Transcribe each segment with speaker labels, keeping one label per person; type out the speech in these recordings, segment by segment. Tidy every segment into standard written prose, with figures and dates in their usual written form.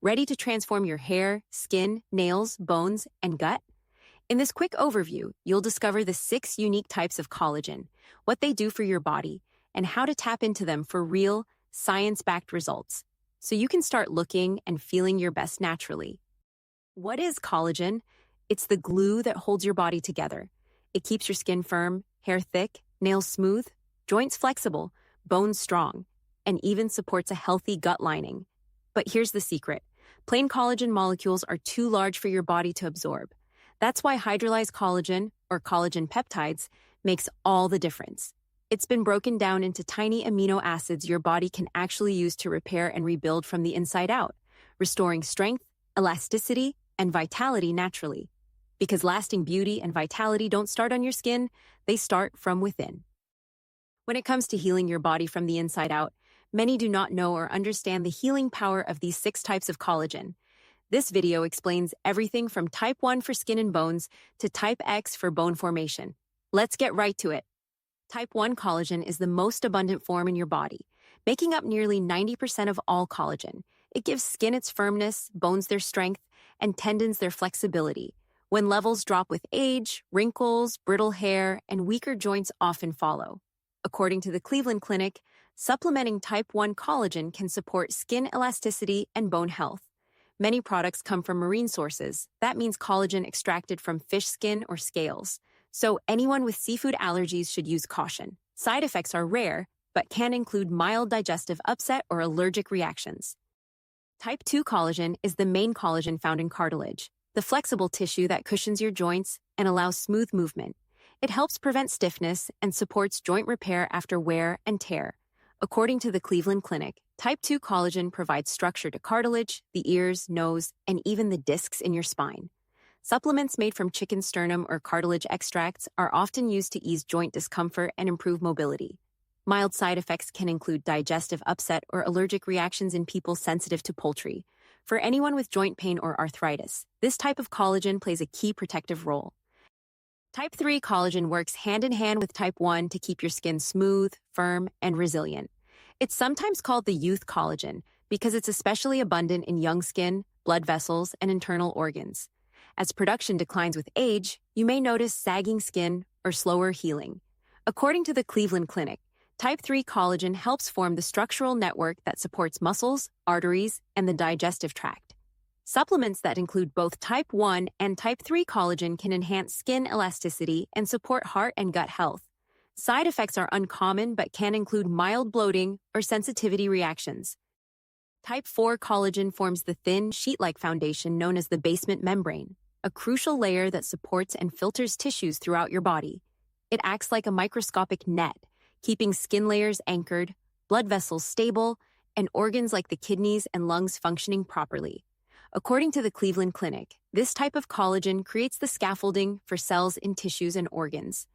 Speaker 1: Ready to transform your hair, skin, nails, bones, and gut? In this quick overview, you'll discover the 6 unique types of collagen, what they do for your body, and how to tap into them for real, science-backed results, so you can start looking and feeling your best naturally. What is collagen? It's the glue that holds your body together. It keeps your skin firm, hair thick, nails smooth, joints flexible, bones strong, and even supports a healthy gut lining. But here's the secret. Plain collagen molecules are too large for your body to absorb. That's why hydrolyzed collagen, or collagen peptides, makes all the difference. It's been broken down into tiny amino acids your body can actually use to repair and rebuild from the inside out, restoring strength, elasticity, and vitality naturally. Because lasting beauty and vitality don't start on your skin, they start from within. When it comes to healing your body from the inside out, many do not know or understand the healing power of these 6 types of collagen. This video explains everything from type 1 for skin and bones to type X for bone formation. Let's get right to it. Type 1 collagen is the most abundant form in your body, making up nearly 90% of all collagen. It gives skin its firmness, bones their strength, and tendons their flexibility. When levels drop with age, wrinkles, brittle hair, and weaker joints often follow. According to the Cleveland Clinic, supplementing type 1 collagen can support skin elasticity and bone health. Many products come from marine sources. That means collagen extracted from fish skin or scales. So anyone with seafood allergies should use caution. Side effects are rare, but can include mild digestive upset or allergic reactions. Type 2 collagen is the main collagen found in cartilage, the flexible tissue that cushions your joints and allows smooth movement. It helps prevent stiffness and supports joint repair after wear and tear. According to the Cleveland Clinic, type 2 collagen provides structure to cartilage, the ears, nose, and even the discs in your spine. Supplements made from chicken sternum or cartilage extracts are often used to ease joint discomfort and improve mobility. Mild side effects can include digestive upset or allergic reactions in people sensitive to poultry. For anyone with joint pain or arthritis, this type of collagen plays a key protective role. Type 3 collagen works hand in hand with type 1 to keep your skin smooth, firm, and resilient. It's sometimes called the youth collagen because it's especially abundant in young skin, blood vessels, and internal organs. As production declines with age, you may notice sagging skin or slower healing. According to the Cleveland Clinic, type 3 collagen helps form the structural network that supports muscles, arteries, and the digestive tract. Supplements that include both type 1 and type 3 collagen can enhance skin elasticity and support heart and gut health. Side effects are uncommon but can include mild bloating or sensitivity reactions. Type 4 collagen forms the thin, sheet-like foundation known as the basement membrane, a crucial layer that supports and filters tissues throughout your body. It acts like a microscopic net, keeping skin layers anchored, blood vessels stable, and organs like the kidneys and lungs functioning properly. According to the Cleveland Clinic, this type of collagen creates the scaffolding for cells in tissues and organs.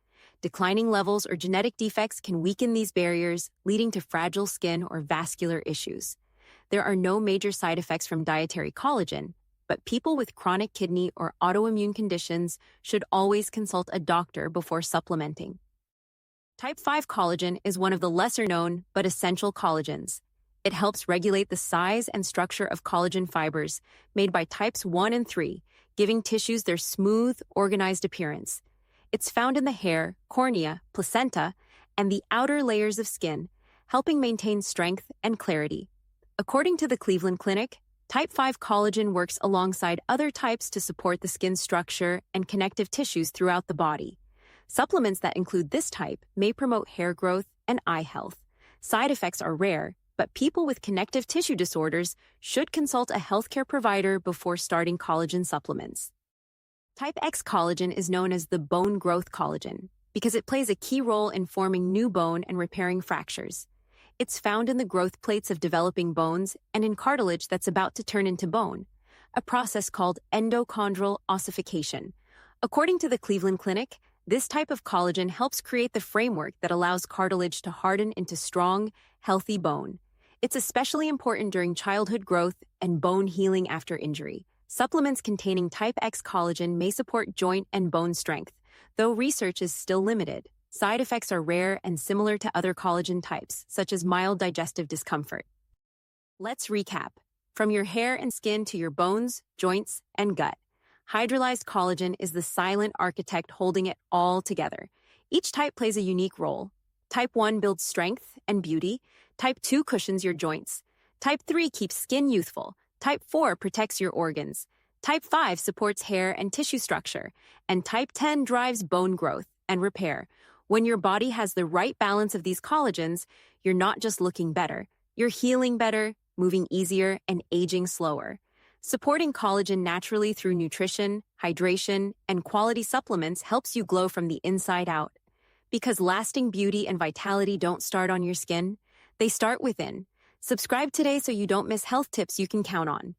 Speaker 1: Declining levels or genetic defects can weaken these barriers, leading to fragile skin or vascular issues. There are no major side effects from dietary collagen, but people with chronic kidney or autoimmune conditions should always consult a doctor before supplementing. Type 5 collagen is one of the lesser-known but essential collagens. It helps regulate the size and structure of collagen fibers made by types 1 and 3, giving tissues their smooth, organized appearance. It's found in the hair, cornea, placenta, and the outer layers of skin, helping maintain strength and clarity. According to the Cleveland Clinic, type 5 collagen works alongside other types to support the skin's structure and connective tissues throughout the body. Supplements that include this type may promote hair growth and eye health. Side effects are rare, but people with connective tissue disorders should consult a healthcare provider before starting collagen supplements. Type X collagen is known as the bone growth collagen because it plays a key role in forming new bone and repairing fractures. It's found in the growth plates of developing bones and in cartilage that's about to turn into bone, a process called endochondral ossification. According to the Cleveland Clinic, this type of collagen helps create the framework that allows cartilage to harden into strong, healthy bone. It's especially important during childhood growth and bone healing after injury. Supplements containing type X collagen may support joint and bone strength, though research is still limited. Side effects are rare and similar to other collagen types, such as mild digestive discomfort. Let's recap. From your hair and skin to your bones, joints, and gut, hydrolyzed collagen is the silent architect holding it all together. Each type plays a unique role. Type 1 builds strength and beauty. Type 2 cushions your joints. Type 3 keeps skin youthful. Type 4 protects your organs. Type 5 supports hair and tissue structure. And Type 10 drives bone growth and repair. When your body has the right balance of these collagens, you're not just looking better, you're healing better, moving easier, and aging slower. Supporting collagen naturally through nutrition, hydration, and quality supplements helps you glow from the inside out. Because lasting beauty and vitality don't start on your skin, they start within. Subscribe today so you don't miss health tips you can count on.